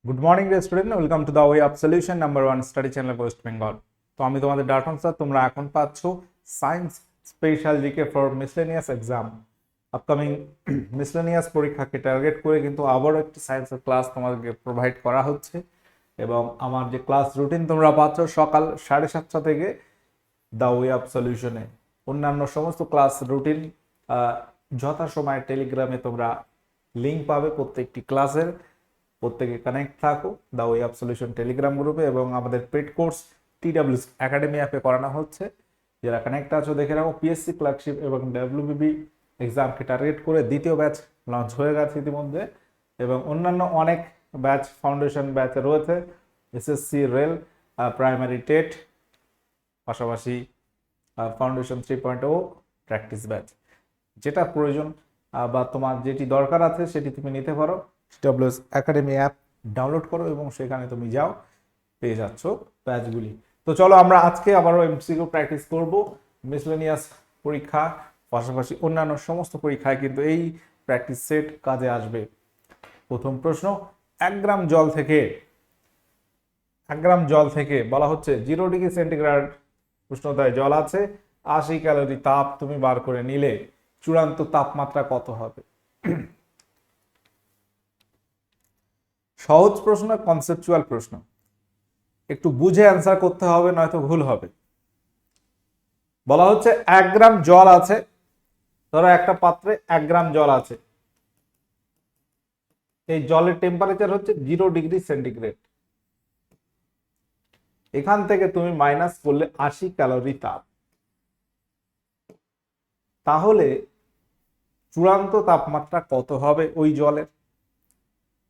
Good morning dear student, welcome to the way of solution number 1 study channel West Bengal. তো আমি তোমাদের Dutton sir. তোমরা এখন পাচ্ছ science special GK for miscellaneous exam. Upcoming miscellaneous পরীক্ষাকে target করে কিন্তু আবারও একটি সায়েন্সের ক্লাস তোমাদেরকে প্রোভাইড করা হচ্ছে। এবং আমার যে ক্লাস রুটিন তোমরা পাচ্ছ সকাল 7:30 থেকে দ্য ওয়ে অফ সলিউশনে। অন্যান্য সমস্ত ক্লাস রুটিন যথাসময়ে টেলিগ্রামে তোমরা লিঙ্ক পাবে প্রত্যেকটি ক্লাসের। প্রত্যেকে কানেক্ট থাকো the way of solution Telegram গ্রুপে, এবং আমাদের পেড কোর্স TWS একাডেমি অ্যাপে করানো হচ্ছে। যারা কানেক্ট আছো দেখে রাখো। পিএসসি ক্লার্কশিপ এবং WBB এক্সামকে টার্গেট করে দ্বিতীয় ব্যাচ লঞ্চ হয়ে গেছে ইতিমধ্যে, এবং অন্যান্য অনেক ব্যাচ ফাউন্ডেশন ব্যাচ রয়েছে। SSC রেল, প্রাইমারি টেট, পাশাপাশি ফাউন্ডেশন 3.0 প্র্যাকটিস ব্যাচ। যেটা প্রয়োজন বা তোমার যেটি দরকার আছে সেটি তুমি নিতে পারো। TWS একাডেমি অ্যাপ ডাউনলোড করো এবং সেখানে তুমি যাও, পেয়ে যাচ্ছ ব্যাচগুলি। তো চলো আমরা আজকে আবারও MCQ প্র্যাকটিস করব। মিসলেনিয়াস পরীক্ষা পাশাপাশি অন্যান্য সমস্ত পরীক্ষায় কিন্তু এই প্র্যাকটিস সেট কাজে আসবে। প্রথম প্রশ্ন, 1 গ্রাম জল থেকে বলা হচ্ছে 0 ডিগ্রি সেন্টিগ্রেড উষ্ণতায় জল আছে, 80 ক্যালোরি তাপ তুমি বার করে নিলে চূড়ান্ত তাপমাত্রা কত হবে? সহজ প্রশ্ন, কনসেপচুয়াল প্রশ্ন, একটু বুঝে অ্যান্সার করতে হবে, নয়তো ভুল হবে। বলা হচ্ছে 1 গ্রাম জল আছে, ধরো একটা পাত্রে 1 গ্রাম জল আছে, এই জলের টেম্পারেচার হচ্ছে 0 ডিগ্রি সেন্টিগ্রেড। এখান থেকে তুমি মাইনাস করলে 80 ক্যালোরি তাপ, তাহলে চূড়ান্ত তাপমাত্রা কত হবে ওই জলের?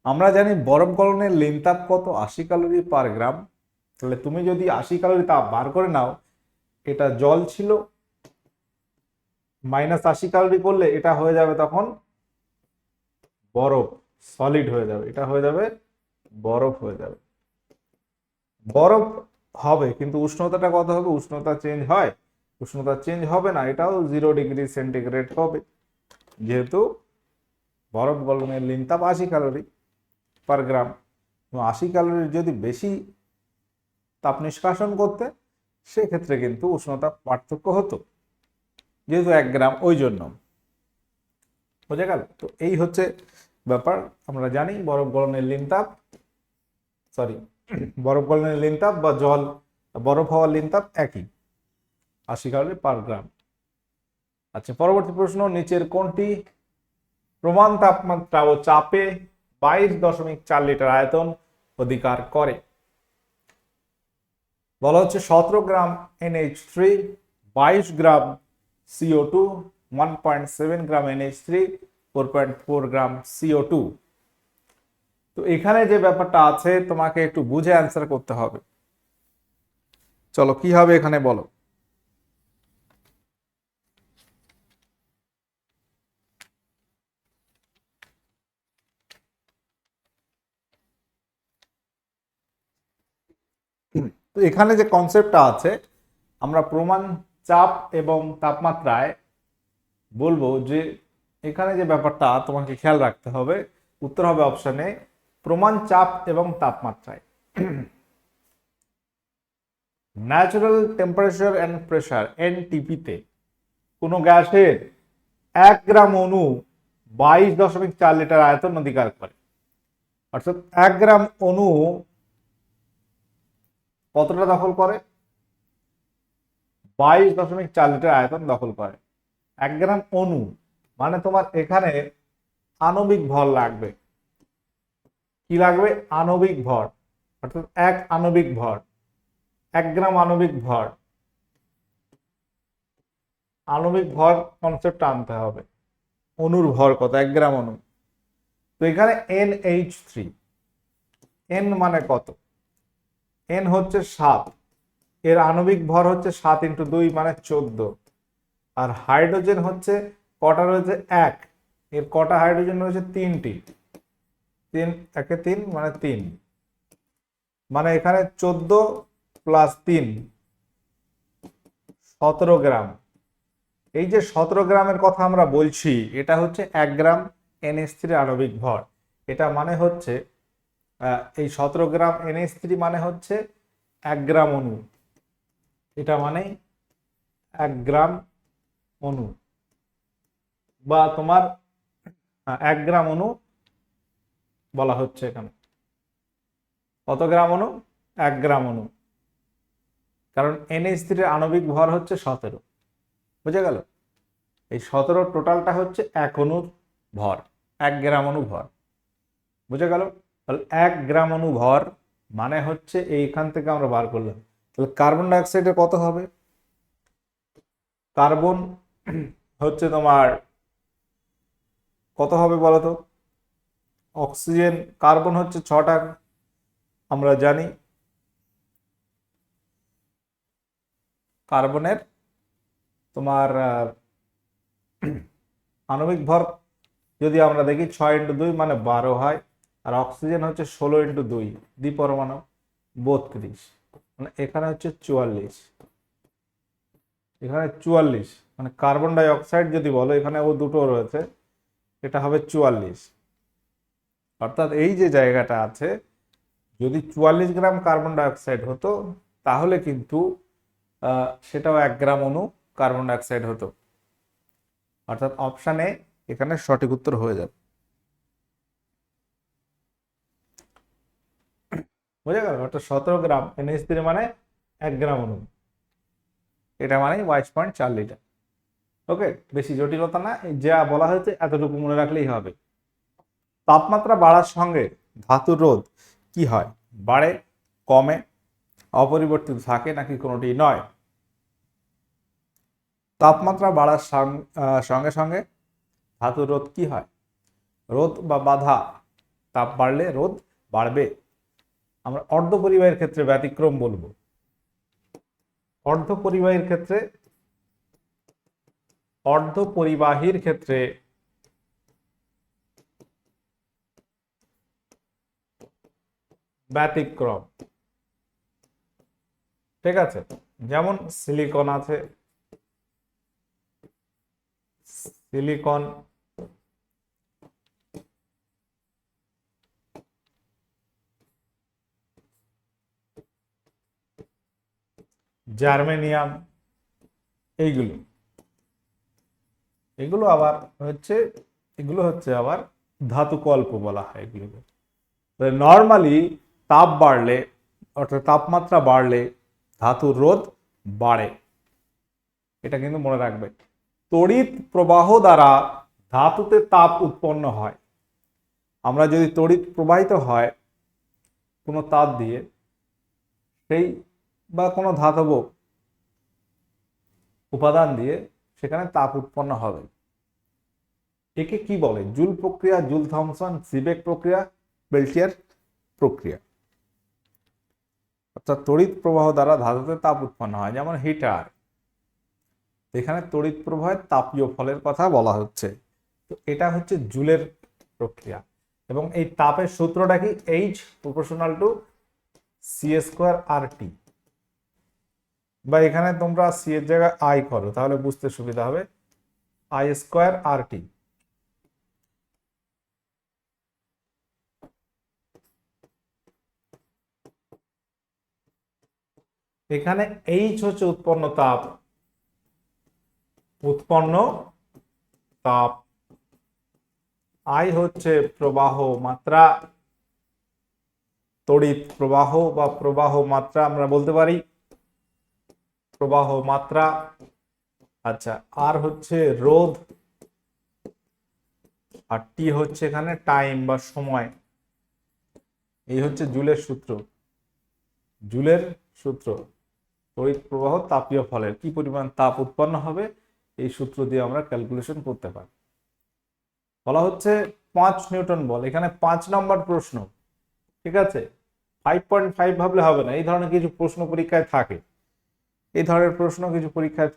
আমরা জানি বরফ গলনের লীন তাপ কত, 80 ক্যালোরি পার গ্রাম। তাহলে তুমি যদি 80 ক্যালোরি তাপ বার করে নাও, এটা জল ছিল, মাইনাস 80 ক্যালোরি করলে এটা হয়ে যাবে তখন বরফ, সলিড হয়ে যাবে, এটা হয়ে যাবে বরফ হয়ে যাবে। বরফ হবে, কিন্তু উষ্ণতাটা কত হবে? উষ্ণতা চেঞ্জ হয়? উষ্ণতা চেঞ্জ হবে না, এটাও 0 ডিগ্রি সেন্টিগ্রেড হবে, যেহেতু বরফ গলনের লীন তাপ 80 ক্যালোরি পার গ্রাম। 80 ক্যালোরির যদি বেশি তাপ নিষ্কাশন করতে, সেক্ষেত্রে কিন্তু উষ্ণতা পার্থক্য হতো, যেহেতু 1 গ্রাম, ওই জন্য। বোঝা গেল? তো এই হচ্ছে ব্যাপার। আমরা জানি বরফ গলনের লীন তাপ, বরফ গলনের লীন তাপ বা জল বরফ হওয়ার লীন তাপ একই, 80 ক্যালোরি পার গ্রাম। আচ্ছা, পরবর্তী প্রশ্ন, নিচের কোনটি প্রমাণ তাপমাত্রা ও চাপে 22.4 লিটার আয়তন অধিকার করে? বলা হচ্ছে 17 গ্রাম NH3, 22 গ্রাম CO2, 1.7 গ্রাম NH3, 4.4 গ্রাম CO2। তো এখানে যে ব্যাপারটা আছে তোমাকে একটু বুঝে অ্যান্সার করতে হবে। চলো কি হবে এখানে বলো। তো এখানে যে কনসেপ্টটা আছে, আমরা প্রমাণ চাপ এবং তাপমাত্রায় বলবো যে এখানে যে ব্যাপারটা তোমাকে খেয়াল রাখতে হবে, উত্তর হবে অপশনে প্রমাণ চাপ এবং তাপমাত্রায়। Natural temperature and pressure NTP তে কোনো গ্যাসের 1 গ্রাম অণু 22.4 লিটার আয়তন অধিকার করে। অর্থাৎ 1 গ্রাম অণু কতটা দখল করে? 22.4 লিটার আয়তন দখল করে 1 গ্রাম অণু। মানে তোমার এখানে আণবিক ভর লাগবে। কি লাগবে? আণবিক ভর, অর্থাৎ 1 আণবিক ভর, 1 গ্রাম আণবিক ভর। আণবিক ভর কনসেপ্ট আনতে হবে। অণুর ভর কত? 1 গ্রাম অণু। তো এখানে NH3, N মানে কত? N হচ্ছে 7, এর আণবিক ভর হচ্ছে 7 × 2 মানে 14। আর হাইড্রোজেন হচ্ছে কটা রয়েছে? 1, এর কটা হাইড্রোজেন রয়েছে? 3টি। 3 একে 3 মানে 3, মানে এখানে 14 প্লাস 3 17 গ্রাম। এই যে 17 গ্রামের কথা আমরা বলছি, এটা হচ্ছে 1 গ্রাম NH3 আণবিক ভর। এটা মানে হচ্ছে এই 17 গ্রাম NH3 মানে হচ্ছে 1 গ্রাম অণু, এটা মানে 1 গ্রাম অণু, বা তোমার 1 গ্রাম অণু বলা হচ্ছে এখানে। কত গ্রাম অণু? 1 গ্রাম অণু, কারণ NH3 এর আণবিক ভর হচ্ছে 17। বুঝে গেল? এই 17 টোটালটা হচ্ছে এক অণুর ভর, 1 গ্রাম অণু ভর। বুঝে গেল? তাহলে 1 গ্রাম অণু ভর মানে হচ্ছে এইখান থেকে আমরা বার করলাম। তাহলে কার্বন ডাইঅক্সাইডের কত হবে? কার্বন হচ্ছে তোমার কত হবে বলো তো? অক্সিজেন, কার্বন হচ্ছে 6টা, আমরা জানি কার্বনের তোমার আণবিক ভর যদি আমরা দেখি 6 × 2 মানে 12 হয়, আর অক্সিজেন হচ্ছে 16 × 2 দ্বিপরমাণু 32, মানে এখানে হচ্ছে 44, এখানে 44, মানে কার্বন ডাই অক্সাইড যদি বলো, এখানে ও দুটো রয়েছে, এটা হবে 44। অর্থাৎ এই যে জায়গাটা আছে, যদি 44 গ্রাম কার্বন ডাই অক্সাইড হতো তাহলে কিন্তু সেটাও 1 গ্রাম অণু কার্বন ডাই অক্সাইড হতো। অর্থাৎ অপশন এ এখানে সঠিক উত্তর হয়ে যাবে। বুঝে গেল? অর্থাৎ 17 গ্রাম NH3 মানে 1 গ্রাম অণু, এটা মানে 22.4 লিটার। ওকে, বেশি জটিলতা না, যা বলা হয়েছে এতটুকু মনে রাখলেই হবে। তাপমাত্রা বাড়ার সঙ্গে ধাতুর রোধ কি হয়? বাড়ে, কমে, অপরিবর্তিত থাকে, নাকি কোনোটি নয়? তাপমাত্রা বাড়ার সঙ্গে সঙ্গে ধাতুর রোধ কি হয়? রোধ বা বাধা, তাপ বাড়লে রোধ বাড়বে। আমরা অর্ধপরিবাহীর ক্ষেত্রে ব্যতিক্রম বলবো। অর্ধপরিবাহীর ক্ষেত্রে ব্যতিক্রম, ঠিক আছে? যেমন সিলিকন আছে, সিলিকন, জার্মেনিয়াম, এইগুলো এগুলো আবার হচ্ছে আবার ধাতু কল্প বলা হয় এগুলোকে। নর্মালি তাপ বাড়লে, অর্থাৎ তাপমাত্রা বাড়লে ধাতুর রোধ বাড়ে, এটা কিন্তু মনে রাখবে। তড়িৎ প্রবাহ দ্বারা ধাতুতে তাপ উৎপন্ন হয়। আমরা যদি তড়িৎ প্রবাহিত হয় কোনো তাপ দিয়ে, সেই বা কোনো ধাতব উপাদান দিয়ে, সেখানে তাপ উৎপন্ন হবে। একে কি বলে? জুল প্রক্রিয়া, জুল থমসন, সিবেক প্রক্রিয়া, পেল্টিয়ার প্রক্রিয়া। অর্থাৎ তড়িৎ প্রবাহ দ্বারা ধাতুতে তাপ উৎপন্ন হয়, যেমন হিটার, এখানে তড়িৎ প্রবাহের তাপীয় ফলের কথা বলা হচ্ছে। তো এটা হচ্ছে জুলের প্রক্রিয়া, এবং এই তাপের সূত্রটা কি? H প্রপোর্শনাল টু C²RT, বা এখানে তোমরা সি এর জায়গায় আই করো, তাহলে বুঝতে সুবিধা হবে। I²RT। এখানে H হচ্ছে উৎপন্ন তাপ, I হচ্ছে প্রবাহ মাত্রা, তড়িৎ প্রবাহ বা প্রবাহ মাত্রা আমরা বলতে পারি, প্রবাহ মাত্রা। আচ্ছা, আর হচ্ছে রোধ, আর টি হচ্ছে এখানে টাইম বা সময়। এই হচ্ছে জুলের সূত্র। তড়িৎ প্রবাহ তাপীয় ফলের কি পরিমাণ তাপ উৎপন্ন হবে, এই সূত্র দিয়ে আমরা ক্যালকুলেশন করতে পারি। বলা হচ্ছে 5 নিউটন বল, এখানে 5 নম্বর প্রশ্ন, ঠিক আছে? 5.5 ভাবলে হবে না, এই ধরনের কিছু প্রশ্ন পরীক্ষায়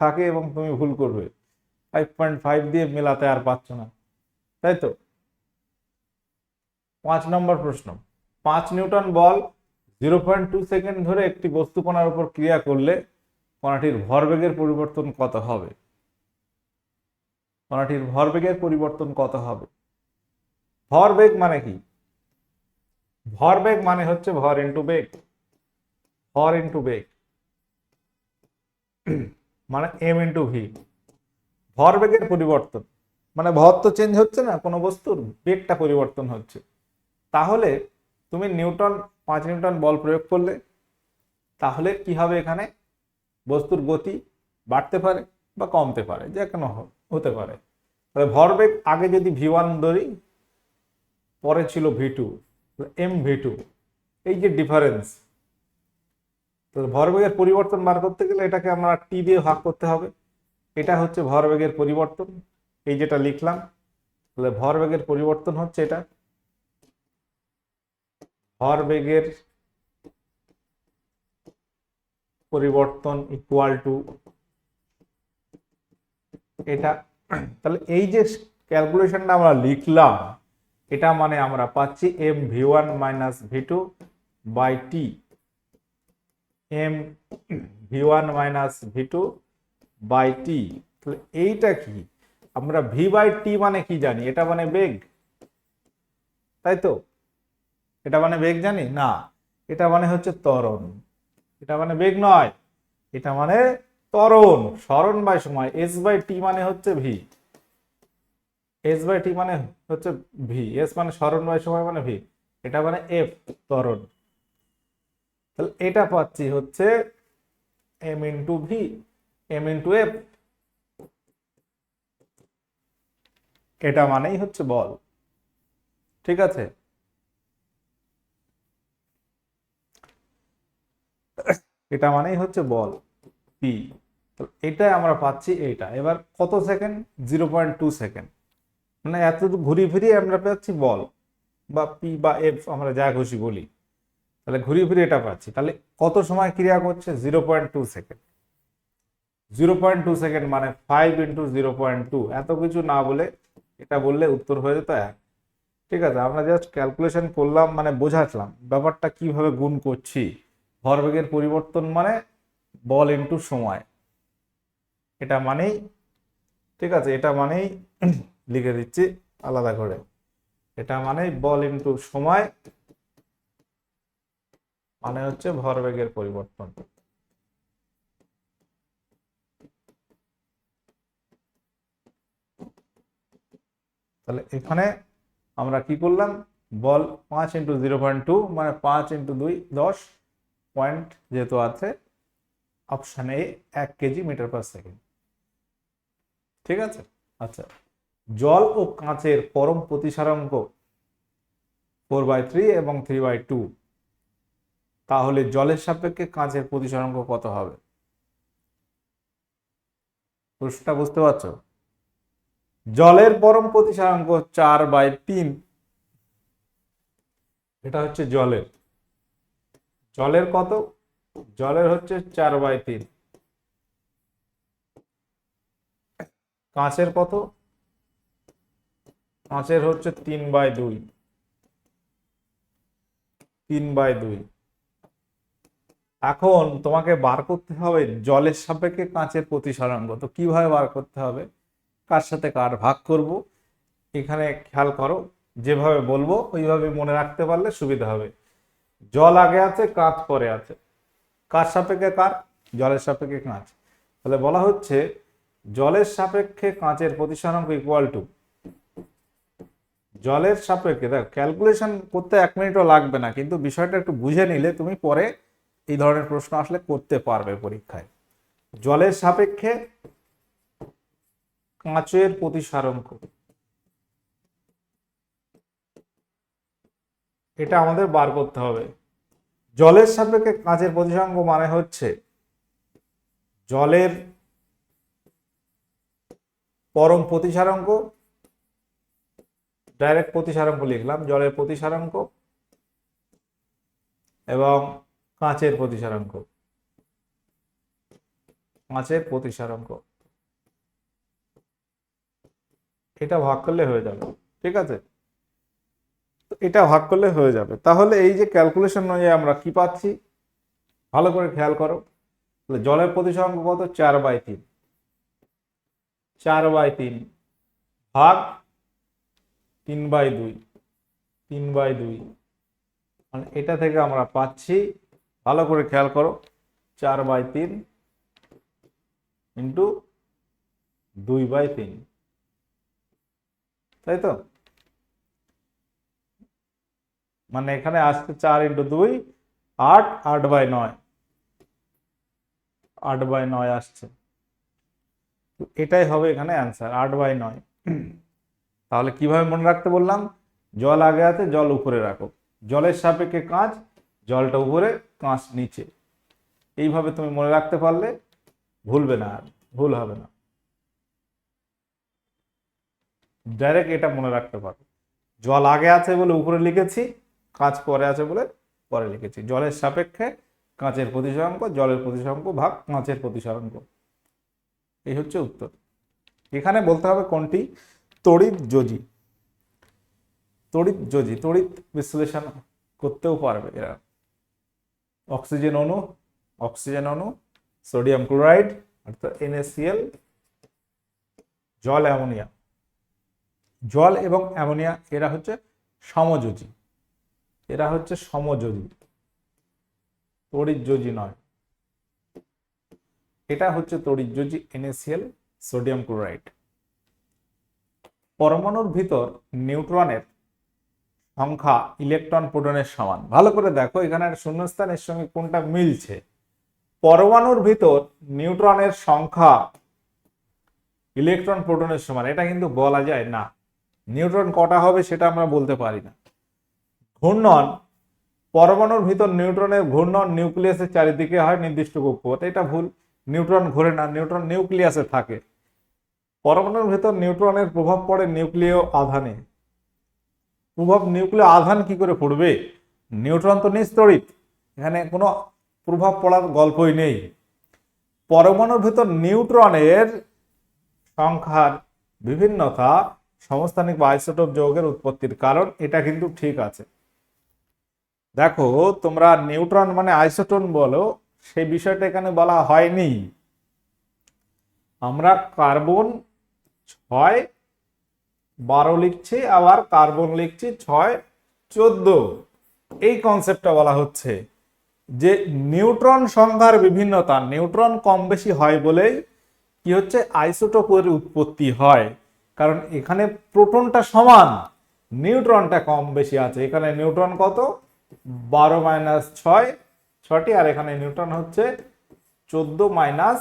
থাকে, এবং তুমি ভুল করবে, 5.5 দিয়ে মেলাতে আর পাচ্ছ না, তাই তো? 5 নম্বর প্রশ্ন, 5 নিউটন বল 0.2 সেকেন্ড ধরে একটি বস্তু কণার উপর ক্রিয়া করলে কণাটির ভরবেগের পরিবর্তন কত হবে? ভরবেগ মানে কি? ভরবেগ মানে হচ্ছে ভর ইন্টু বেগ, ভর ইন্টু বেগ মানে এম ইন্টু ভি। ভরবেগের পরিবর্তন মানে ভর তো চেঞ্জ হচ্ছে না কোনো বস্তুর, বেগটা পরিবর্তন হচ্ছে। তাহলে তুমি নিউটন 5 নিউটন বল প্রয়োগ করলে তাহলে কি হবে, এখানে বস্তুর গতি বাড়তে পারে বা কমতে পারে, যে কোনো হতে পারে। তাহলে ভরবেগ আগে যদি ভি1 ধরি, পরে ছিল ভি2, এম ভি2, এই যে ডিফারেন্স। তো ভরবেগের পরিবর্তন বার করতে গেলে এটাকে আমরা টি দিয়ে ভাগ করতে হবে। এটা হচ্ছে ভরবেগের পরিবর্তন, এই যেটা লিখলাম। তাহলে ভরবেগের পরিবর্তন হচ্ছে এটা, ভরবেগের পরিবর্তন ইকুয়াল টু এটা। তাহলে এই যে ক্যালকুলেশনটা আমরা লিখলাম, এটা মানে আমরা পাচ্ছি এম ভি1 মাইনাস ভি2 বাই টি, এম ভি1 মাইনাস ভি2 বাই টি। তাহলে এইটা কি, আমরা ভি বাই টি মানে কি জানি, এটা মানে বেগ, তাই তো? এটা মানে বেগ জানি না, এটা মানে হচ্ছে ত্বরণ। এটা মানে বেগ নয়, এটা মানে ত্বরণ, সরণ বাই সময়। এস বাই টি মানে হচ্ছে ভি, এস বাই টি মানে হচ্ছে ভি, এস মানে সরণ বাই সময় মানে ভি, এটা মানে এফ, ত্বরণ। তাহলে এটা পাচ্ছি হচ্ছে M into V, M into F, এটা মানেই হচ্ছে বল। ঠিক আছে, এটা মানেই হচ্ছে বল পি। তো এটাই আমরা পাচ্ছি এইটা। এবার কত সেকেন্ড, 0.2 সেকেন্ড, মানে এতটুকু ঘুরিয়ে ফিরিয়ে আমরা পাচ্ছি বল, বা পি বা এফ আমরা যা খুশি বলি। তাহলে ঘুরিয়ে ফিরিয়ে এটা পাচ্ছি। তাহলে কত সময় ক্রিয়া করছে, 0.2 সেকেন্ড। 0.2 সেকেন্ড মানে 5 × 0.2, এত কিছু না বলে এটা বললে উত্তর হয়ে যেত 1। ঠিক আছে, আমরা জাস্ট ক্যালকুলেশন করলাম, মানে বোঝাচ্লাম ব্যাপারটা কিভাবে গুণ করছি। ভরবেগের পরিবর্তন মানে বল ইন্টু সময়, এটা মানেই, ঠিক আছে, এটা মানেই লিখে দিচ্ছি আলাদা করে, এটা মানেই বল ইন্টু সময় মানে হচ্ছে ভরবেগের পরিবর্তন। তাহলে এখানে আমরা কি করলাম, বল 5 × 0.2 মানে 5 × 2 10 পয়েন্ট, যেহেতু আছে অপশন এ 1 কেজি মিটার/সেকেন্ড। ঠিক আছে, আচ্ছা, জল ও কাঁচের পরম প্রতিসারাঙ্ক 4/3 এবং 3/2, তাহলে জলের সাপেক্ষে কাঁচের প্রতিসারাঙ্ক কত হবে? প্রশ্নটা বুঝতে পারছো? জলের পরম প্রতিসারাঙ্ক 4/3, এটা হচ্ছে জলের, জলের কত, জলের হচ্ছে 4/3। কাঁচের কত, কাঁচের হচ্ছে 3/2, 3/2। এখন তোমাকে বার করতে হবে জলের সাপেক্ষে কাঁচের প্রতিসরাঙ্ক। তো কিভাবে বার করতে হবে, কার সাথে কার ভাগ করব, এখানে খেয়াল করো, যেভাবে বলবো ওইভাবে মনে রাখতে পারলে সুবিধা হবে। জল আগে আছে, কাঁচ পরে আছে, কার সাপেক্ষে কার, জলের সাপেক্ষে কাঁচ। তাহলে বলা হচ্ছে জলের সাপেক্ষে কাঁচের প্রতিসরাঙ্ক ইকুয়াল টু, জলের সাপেক্ষে, দেখ ক্যালকুলেশন করতে 1 মিনিটও লাগবে না, কিন্তু বিষয়টা একটু বুঝে নিলে তুমি পরে এই ধরনের প্রশ্ন আসলে করতে পারবে পরীক্ষায়। জলের সাপেক্ষে কাঁচের প্রতিসারাঙ্ক, এটা আমাদের বার করতে হবে। জলের সাপেক্ষে কাঁচের প্রতিসারাঙ্ক মানে হচ্ছে জলের পরম প্রতিসারাঙ্ক, ডাইরেক্ট প্রতিসারাঙ্ক লিখলাম, জলের প্রতিসারাঙ্ক এবং কাঁচের প্রতিসারাঙ্ক, কাঁচের প্রতিসারাঙ্ক, এটা ভাগ করলে হয়ে যাবে। ঠিক আছে, এটা ভাগ করলে হয়ে যাবে। তাহলে এই যে ক্যালকুলেশন অনুযায়ী আমরা কি পাচ্ছি, ভালো করে খেয়াল করো। জলের প্রতিসরাঙ্ক কত, 4/3, 4/3 ভাগ 3/2, 3/2 মানে এটা থেকে আমরা পাচ্ছি, ভালো করে খেয়াল করো, 4/3 ইন্টু 2/3, তাই তো? মানে এখানে আসছে 4 ইন্টু 2 8, 8/9, 8/9 আসছে। এটাই হবে এখানে অ্যান্সার, 8/9। তাহলে কিভাবে মনে রাখতে বললাম? জল আগে আছে, জল উপরে রাখো, জলের সাপেক্ষে কাঁচ, জলটা উপরে, কাঁচ নিচে। এইভাবে তুমি মনে রাখতে পারলে ভুলবে না, আর ভুল হবে না। ডাইরেক্ট এটা মনে রাখতে পারো, জল আগে আছে বলে উপরে লিখেছি, কাঁচ পরে আছে বলে পরে লিখেছি। জলের সাপেক্ষে কাঁচের প্রতিসরাঙ্ক, জলের প্রতিসরাঙ্ক ভাগ কাঁচের প্রতিসরাঙ্ক, এই হচ্ছে উত্তর। এখানে বলতে হবে কোনটি তড়িৎ যোজী। তড়িৎ যোজী, তড়িৎ বিশ্লেষণ করতেও পারবে এরা। অক্সিজেন অণু, অক্সিজেন অণু, সোডিয়াম ক্লোরাইড অর্থাৎ NaCl, জল, অ্যামোনিয়া। জল এবং অ্যামোনিয়া এরা হচ্ছে সমযোজী, এরা হচ্ছে সমযোজী, তড়িৎ যোজী নয়। এটা হচ্ছে তড়িৎ যোজী NaCl, সোডিয়াম ক্লোরাইড। পরমাণুর ভিতর নিউট্রনের সংখ্যা ইলেকট্রন প্রোটনের সমান। ভালো করে দেখো, এখানে একটা শূন্যস্থানের সঙ্গে কোনটা মিলছে। পরমাণুর ভিতর নিউট্রনের সংখ্যা ইলেকট্রন প্রোটনের সমান, এটা কিন্তু বলা যায় না। নিউট্রন কটা হবে সেটা আমরা বলতে পারি না। ঘূর্ণন, পরমাণুর ভিতর নিউট্রনের ঘূর্ণন নিউক্লিয়াসের চারিদিকে হয় নির্দিষ্ট কক্ষপথে, এটা ভুল। নিউট্রন ঘোরে না, নিউট্রন নিউক্লিয়াসে থাকে। পরমাণুর ভিতর নিউট্রনের প্রভাব পড়ে নিউক্লিয় আধানে। প্রভাব নিউক্লিয় আধান কি করে পড়বে? নিউট্রন তো নিস্তড়িৎ, এখানে কোনো প্রভাব পড়ার গল্পই নেই। পরমাণুর ভিতর নিউট্রনের সংখ্যার বিভিন্নতা সমস্থানিক বা আইসোটোপ যৌগের উৎপত্তির কারণ, এটা কিন্তু ঠিক আছে। দেখো, তোমরা নিউট্রন মানে আইসোটোন বলো, সেই বিষয়টা এখানে বলা হয়নি। আমরা কার্বন 6-12 লিখছি, আবার কার্বন লিখছি 6-14, এই কনসেপ্টটা বলা হচ্ছে যে নিউট্রন সংখ্যার বিভিন্নতা, নিউট্রন কম বেশি হয় বলেই কি হচ্ছে আইসোটোপের উৎপত্তি হয়। কারণ এখানে প্রোটনটা সমান, নিউট্রনটা কম বেশি আছে। এখানে নিউট্রন কত? 12-6, 6টি, আর এখানে নিউট্রন হচ্ছে 14-6,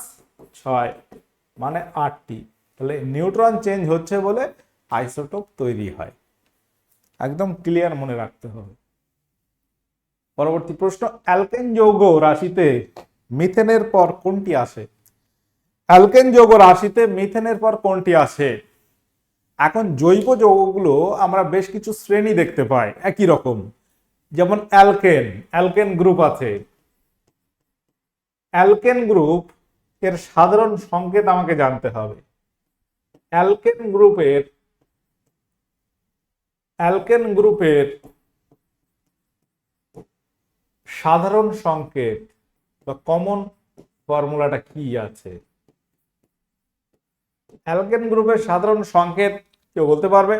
মানে 8টি। তাহলে নিউট্রন চেঞ্জ হচ্ছে বলে আইসোটোপ তৈরি হয়। একদম ক্লিয়ার মনে রাখতে হবে। পরবর্তী প্রশ্ন, অ্যালকেন যৌগ রাশিতে মিথেনের পর কোনটি আসে? অ্যালকেন যৌগ রাশিতে মিথেনের পর কোনটি আসে? এখন জৈব যৌগগুলো আমরা বেশ কিছু শ্রেণী দেখতে পাই একই রকম, যেমন অ্যালকেন, অ্যালকেন গ্রুপ আছে। অ্যালকেন গ্রুপ এর সাধারণ সংকেত আমাকে জানতে হবে। অ্যালকেন গ্রুপের সাধারণ সংকেত বা কমন ফর্মুলাটা কি আছে? অ্যালকেন গ্রুপের সাধারণ সংকেত কেউ বলতে পারবে?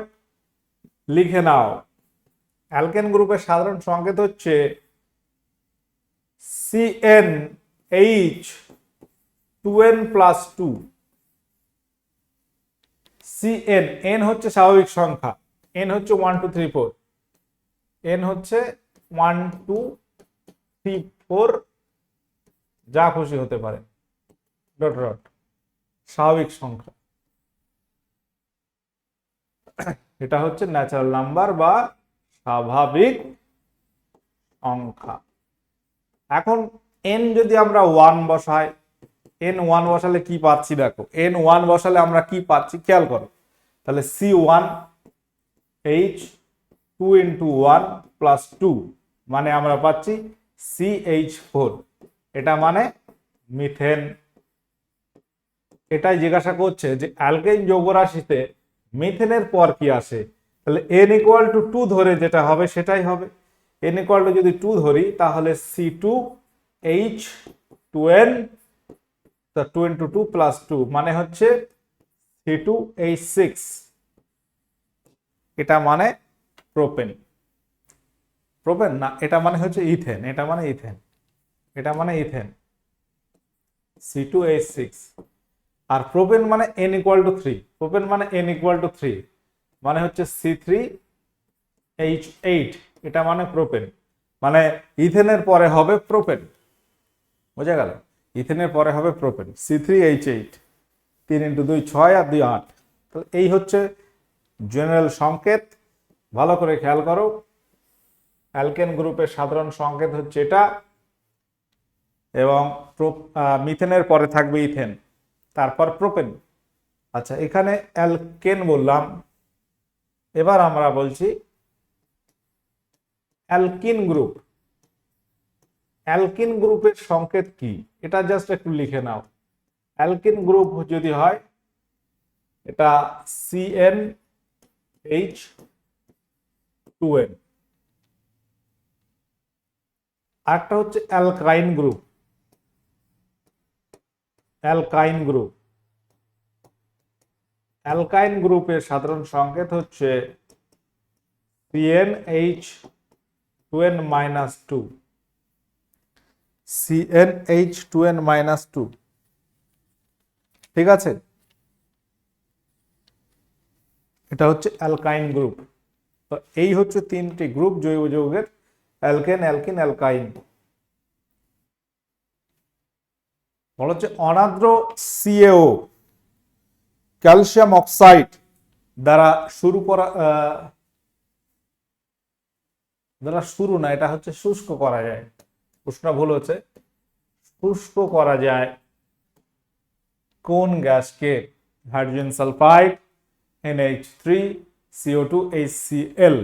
লিখে নাও। অ্যালকেন গ্রুপের সাধারণ সংকেত হচ্ছে CnH2n+2। Cn, n হচ্ছে স্বাভাবিক সংখ্যা, n হচ্ছে 1 2 3 4, n হচ্ছে 1 2 3 4, যা খুশি হতে পারে, ডট ডট, স্বাভাবিক সংখ্যা। এটা হচ্ছে ন্যাচারাল নাম্বার বা স্বাভাবিক সংখ্যা। এখন n যদি আমরা 1 বসাই, n 1 বসালে কি পাচ্ছি? দেখো, n 1 বসালে আমরা কি পাচ্ছি খেয়াল করো। তাহলে C1H 2 × 1 + 2, মানে আমরা পাচ্ছি CH4। এটা মানে মিথেন। এটাই জিজ্ঞাসা করছে যে অ্যালকেন যৌগ রাশিতে মিথেনের পর কি আসে। তাহলে n = 2 ধরে যেটা হবে সেটাই হবে। n = যদি 2 ধরি তাহলে C2H2n, 2 × 2 + 2, মানে হচ্ছে C2H6। এটা মানে প্রোপেন। প্রোপেন না, এটা মানে হচ্ছে ইথেন, এটা মানে ইথেন, এটা মানে ইথেন C2H6। আর প্রোপেন মানে N=3, প্রোপেন মানে N=3 মানে হচ্ছে C3H8, এটা মানে প্রোপেন। মানে ইথেনের পরে হবে প্রোপেন, বোঝা গেল? ইথেনের পরে হবে প্রোপেন C3H8, 3 × 2 6 আর 2 8। তো এই হচ্ছে জেনারেল সংকেত, ভালো করে খেয়াল করো। অ্যালকেন গ্রুপের সাধারণ সংকেত হচ্ছে এটা, এবং মিথেনের পরে থাকবে ইথেন, তারপর প্রোপেন। আচ্ছা, এখানে অ্যালকেন বললাম, এবার আমরা বলছি অ্যালকিন গ্রুপ। অ্যালকিন গ্রুপের সংকেত কি, এটা জাস্ট একটু লিখে নাও। অ্যালকিন গ্রুপ যদি হয়, এটা CnH2n। আরেকটা হচ্ছে অ্যালকাইন গ্রুপ। অ্যালকাইন গ্রুপ, অ্যালকাইন গ্রুপের সাধারণ সংকেত হচ্ছে CnH2n-2, CnH2n-2। ঠিক আছে, এটা হচ্ছে অ্যালকাইন গ্রুপ। তো এই হচ্ছে তিনটি গ্রুপ জৈব যৌগের, অ্যালকেন, অ্যালকিন, অ্যালকাইন। বলা হচ্ছে অনাদ্র CaO ক্যালসিয়াম অক্সাইড দ্বারা শুরু না, এটা হচ্ছে শুষ্ক করা যায়। প্রশ্ন ভুল হচ্ছে, শুষ্ক করা যায় কোন গ্যাসকে? Hydrogen sulphide, NH3, CO2, HCl।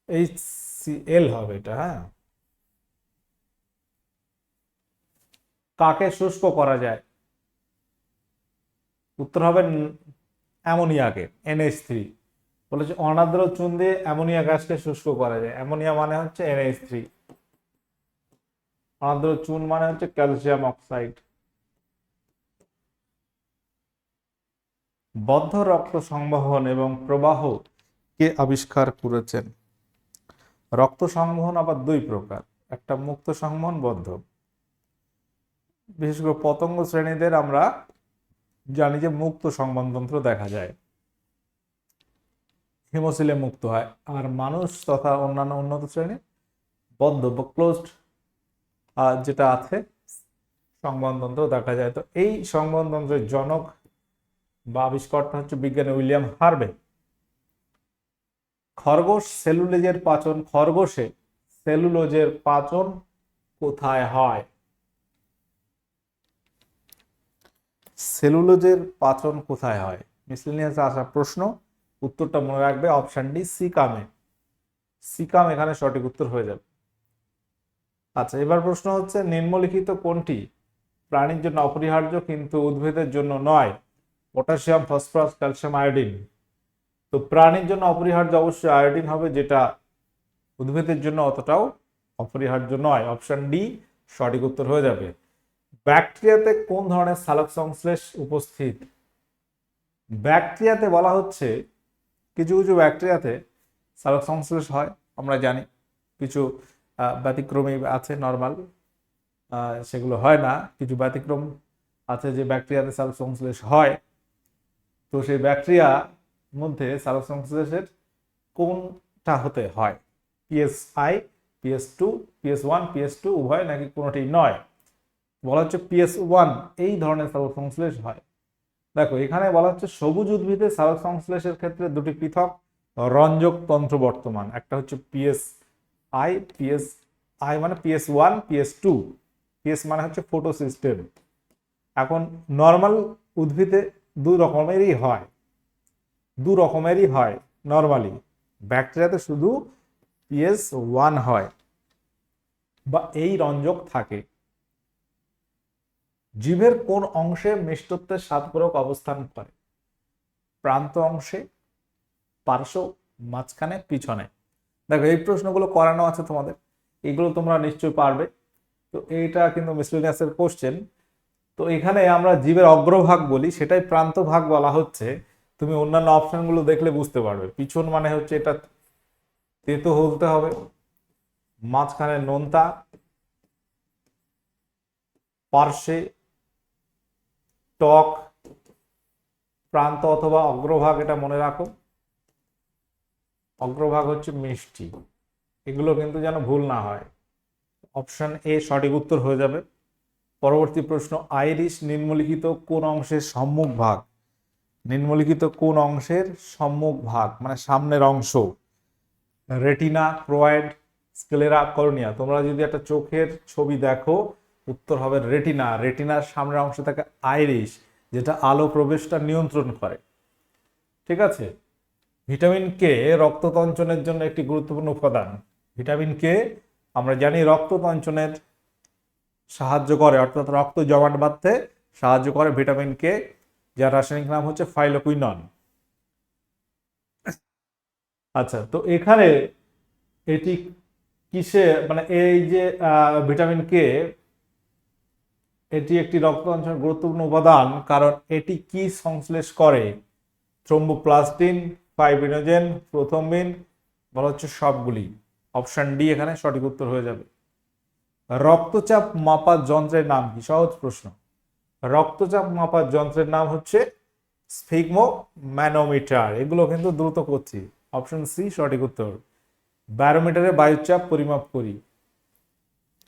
HCl হবে এটা, হ্যাঁ। কাকে শুষ্ক করা যায়? উত্তর হবে অ্যামোনিয়াকে, NH3। বলেছে অনাদ্র চুন দিয়ে অ্যামোনিয়া গ্যাসকে শুষ্ক করা যায়। অ্যামোনিয়া মানে হচ্ছে NH3, অনাদ্র চুন মানে হচ্ছে ক্যালসিয়াম অক্সাইড। বদ্ধ রক্ত সংবহন এবং প্রবাহ কে আবিষ্কার করেছেন? রক্ত সংবহন আবার দুই প্রকার, একটা মুক্ত সংবহন, বদ্ধ। বিশেষ করে পতঙ্গ শ্রেণীদের আমরা জানি যে মুক্ত সংবহনতন্ত্র দেখা যায়, হিমোসিলে মুক্ত হয়। আর মানুষ তথা অন্যান্য উন্নত শ্রেণী বদ্ধ বা ক্লোজড যেটা আছে সংবহনতন্ত্র দেখা যায়। তো এই সংবহনতন্ত্রের জনক বা আবিষ্কর্তা হচ্ছে বিজ্ঞানী উইলিয়াম হার্ভে। খরগোশ সেলুলোজের পাচন, খরগোশে সেলুলোজের পাচন কোথায় হয়? সেলুলোজের পাচন কোথায় হয়? মিসেলেনিয়াসে আসা প্রশ্ন, উত্তরটা মনে রাখবে অপশন ডি, সিকামে। সিকাম এখানে সঠিক উত্তর হয়ে যাবে। আচ্ছা, এবার প্রশ্ন হচ্ছে নিম্নলিখিত কোনটি প্রাণীর জন্য অপরিহার্য কিন্তু উদ্ভিদের জন্য নয়? Potassium, phosphorus, calcium, iodine. তো প্রাণীর জন্য অপরিহার্য অবশ্যই আয়োডিন হবে, যেটা উদ্ভিদের জন্য অতটাও অপরিহার্য নয়। অপশন ডি সঠিক উত্তর হয়ে যাবে। ব্যাকটেরিয়াতে কোন ধরনের সালোক সংশ্লেষ উপস্থিত? ব্যাকটেরিয়াতে বলা হচ্ছে কিছু কিছু ব্যাকটেরিয়াতে সালোক সংশ্লেষ হয়, আমরা জানি। কিছু ব্যতিক্রমী আছে, নর্মাল সেগুলো হয় না। কিছু ব্যতিক্রম আছে যে ব্যাকটেরিয়াতে সালোক সংশ্লেষ হয়। তো সেই ব্যাকটেরিয়া মধ্যে সালোক সংশ্লেষের কোনটা হতে হয়? PSI, PS2, PS1, PS2 উভয়, নাকি কোনোটি নয়? বলা হচ্ছে PS1 এই ধরনের সালোক সংশ্লেষ হয়। দেখো এখানে বলা হচ্ছে সবুজ উদ্ভিদে সালোক সংশ্লেষের ক্ষেত্রে দুটি পৃথক রঞ্জক তন্ত্র বর্তমান। একটা হচ্ছে PSI মানে PS1, PS2। PS মানে হচ্ছে ফটো সিস্টেম। এখন নর্মাল উদ্ভিদে দু রকমেরই হয় নর্মালি। ব্যাকটেরিয়াতে শুধু PS1 হয় বা এই রঞ্জক থাকে। জীবের কোন অংশে মিষ্টত্বের স্বাদকোরক অবস্থান করে? প্রান্ত অংশে, পার্শ্ব, মাঝখানে, পিছনে? দেখো এই প্রশ্নগুলো করানো আছে তোমাদের, এগুলো তোমরা নিশ্চয়ই পারবে। তো এইটা কিন্তু মিসলেনিয়াসের কোশ্চেন। তো এখানে আমরা জীবের অগ্রভাগ বলি, সেটাই প্রান্ত ভাগ বলা হচ্ছে। তুমি অন্যান্য অপশনগুলো দেখলে বুঝতে পারবে। পিছন মানে হচ্ছে এটা তেতো বলতে হবে, মাঝখানে নোনতা, পার্শ্বে টক, প্রান্ত অথবা অগ্রভাগ, এটা মনে রাখো, অগ্রভাগ হচ্ছে মিষ্টি। এগুলো কিন্তু যেন ভুল না হয়। অপশন এ সঠিক উত্তর হয়ে যাবে। পরবর্তী প্রশ্ন, আইরিশ নিম্নলিখিত কোন অংশের সম্মুখ ভাগ? নিম্নলিখিত কোন অংশের সম্মুখ ভাগ মানে সামনের অংশ? Retina, choroid, sclera, cornea. তোমরা যদি একটা চোখের ছবি দেখো, উত্তর হবে রেটিনা। রেটিনার সামনের অংশে থাকে আইরিশ, যেটা আলো প্রবেশটা নিয়ন্ত্রণ করে। ঠিক আছে। ভিটামিন কে রক্ততঞ্চনের জন্য একটি গুরুত্বপূর্ণ উপাদান। ভিটামিন কে আমরা জানি রক্ততঞ্চনের সাহায্য করে, অর্থাৎ রক্ত জমাট বাঁধতে সাহায্য করে ভিটামিন কে, যার রাসায়নিক নাম হচ্ছে ফাইলোকুইনন। আচ্ছা, তো এখানে এটি কিসে মানে এই যে ভিটামিন কে, এটি একটি রক্ততঞ্চনের গুরুত্বপূর্ণ উপাদান কারণ এটি কি সংশ্লেষ করে? থ্রোম্বোপ্লাস্টিন, ফাইব্রিনোজেন, প্রোথ্রম্বিন, বলা হচ্ছে সবগুলি। অপশন ডি এখানে সঠিক উত্তর হয়ে যাবে। রক্তচাপ মাপার যন্ত্রের নাম কি? সহজ প্রশ্ন। রক্তচাপ মাপার যন্ত্রের নাম হচ্ছে স্ফিগমোম্যানোমিটার। এগুলো কিন্তু দ্রুত করছি। অপশন সি সঠিক উত্তর। ব্যারোমিটারে বায়ুচাপ পরিমাপ করি।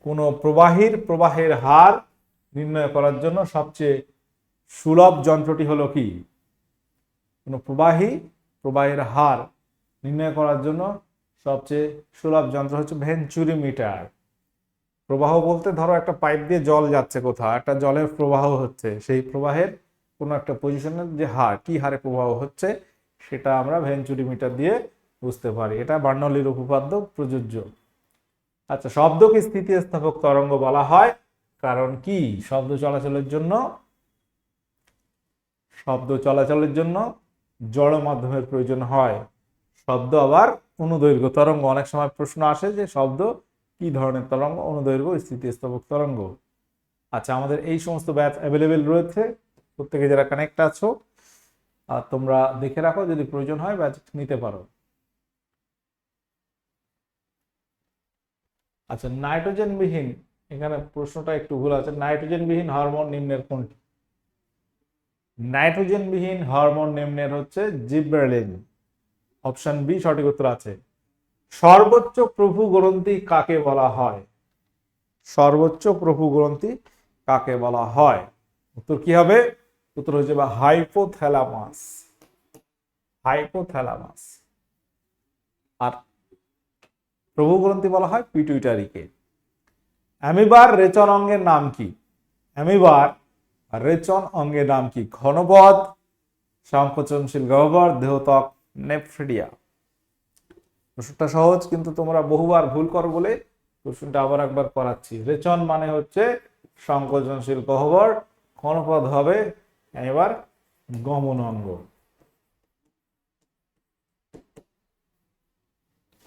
কোন প্রবাহের হার নির্ণয় করার জন্য সবচেয়ে সুলভ যন্ত্রটি হলো কি? কোন প্রবাহের হার নির্ণয় করার জন্য সবচেয়ে সুলভ যন্ত্র হচ্ছে ভেঞ্চুরিমিটার। প্রবাহ বলতে ধরো একটা পাইপ দিয়ে জল যাচ্ছে কোথাও, একটা জলের প্রবাহ হচ্ছে, সেই প্রবাহের কোনো একটা পজিশনের যে হার, কি হারে প্রবাহ হচ্ছে, সেটা আমরা ভেঞ্চুরিমিটার দিয়ে বুঝতে পারি। এটা বার্নৌলির উপপাদ্য প্রযোজ্য। আচ্ছা, শব্দকে স্থিতিস্থাপক তরঙ্গ বলা হয় কারণ কি? শব্দ চলাচলের জন্য জড় মাধ্যমের প্রয়োজন হয়। শব্দ আবার অনুদৈর্ঘ্য তরঙ্গ। অনেক সময় প্রশ্ন আসে যে শব্দ কি ধরনের তরঙ্গ? অনুদৈর্ঘ্য, স্থিতিস্থাপক তরঙ্গ। আচ্ছা, আমাদের এই সমস্ত ব্যাচ অ্যাভেলেবেল রয়েছে, প্রত্যেকে যারা কানেক্ট আছো আর তোমরা দেখে রাখো, যদি প্রয়োজন হয় ব্যাচ নিতে পারো। আচ্ছা, নাইট্রোজেন বিহীন, এখানে প্রশ্নটা একটু ভুল আছে। নাইট্রোজেন বিহীন হরমোন নিম্নের কোনটি? নাইট্রোজেন বিহীন হরমোন নিম্নের হচ্ছে জিবরেলিন। অপশন বি সঠিক উত্তর আছে। সর্বোচ্চ প্রভু গ্রন্থি কাকে বলা হয়? সর্বোচ্চ প্রভু গ্রন্থি কাকে বলা হয়? উত্তর কি হবে? উত্তর হচ্ছে বা হাইপোথ্যালামাস। হাইপোথ্যালামাস। আর প্রভু গ্রন্থি বলা হয় পিটুইটারিকে। অ্যামিবার রেচন অঙ্গের নাম কি? অ্যামিবার রেচন অঙ্গের নাম কি? ঘনপথ, সংকোচনশীল গহ্বর, দেহত্বক, নেফ্রিডিয়া। প্রশ্নটা সহজ, কিন্তু তোমরা বহুবার ভুল করো বলে প্রশ্নটা আবার একবার করাচ্ছি। রেচন মানে হচ্ছে সংকোচনশীল গহ্বর, ঘনপথ হবে এবার গমন অঙ্গ।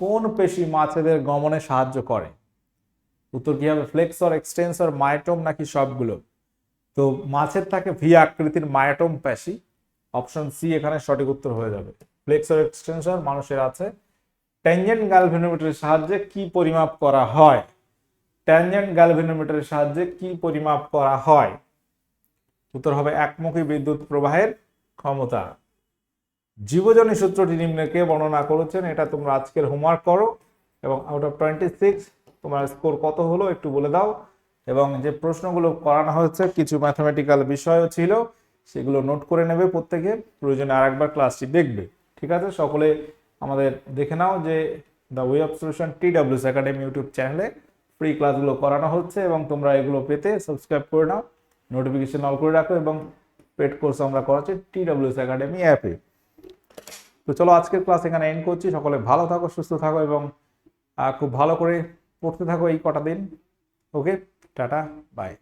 কোন পেশি মাছেদের গমনে সাহায্য করে? উত্তর কি হবে? ফ্লেক্সর, এক্সটেন্সর, মায়োটোম নাকি সবগুলো? তো মাছের থাকে ভি আকৃতির মায়োটোম পেশি। অপশন সি এখানে সঠিক উত্তর হয়ে যাবে। ফ্লেক্সর, এক্সটেন্সর মানুষের আছে। ট্যানজেন্ট গ্যালভানোমিটারের সাহায্যে কি পরিমাপ করা হয়? ট্যানজেন্ট গ্যালভানোমিটারের সাহায্যে কি পরিমাপ করা হয়? উত্তর হবে একমুখী বিদ্যুৎ প্রবাহের ক্ষমতা। জীবজনী সূত্রটি নিম্নে কে বর্ণনা করেছেন? এটা তোমরা আজকের হোমওয়ার্ক করো এবং আউট অফ 26 তোমার স্কোর কত হলো একটু বলে দাও। এবং যে প্রশ্নগুলো করানো হয়েছে কিছু ম্যাথমেটিক্যাল বিষয়ও ছিল, সেগুলো নোট করে নেবে প্রত্যেকে, প্রয়োজনে আরেকবার ক্লাসটি দেখবে। ঠিক আছে, সকলে আমাদের দেখে নাও যে the way of solution TWS academy YouTube চ্যানেলে ফ্রি ক্লাসগুলো করানো হচ্ছে এবং তোমরা এগুলো পেতে সাবস্ক্রাইব করে নাও, নোটিফিকেশন অল করে রাখো এবং পেড কোর্স আমরা করাচ্ছি TWS একাডেমি অ্যাপে। তো চলো আজকের ক্লাস এখানে এন্ড করছি। সকলে ভালো থাকো, সুস্থ থাকো এবং খুব ভালো করে পড়তে থাকো এই কটা দিন। ওকে, টাটা, বাই।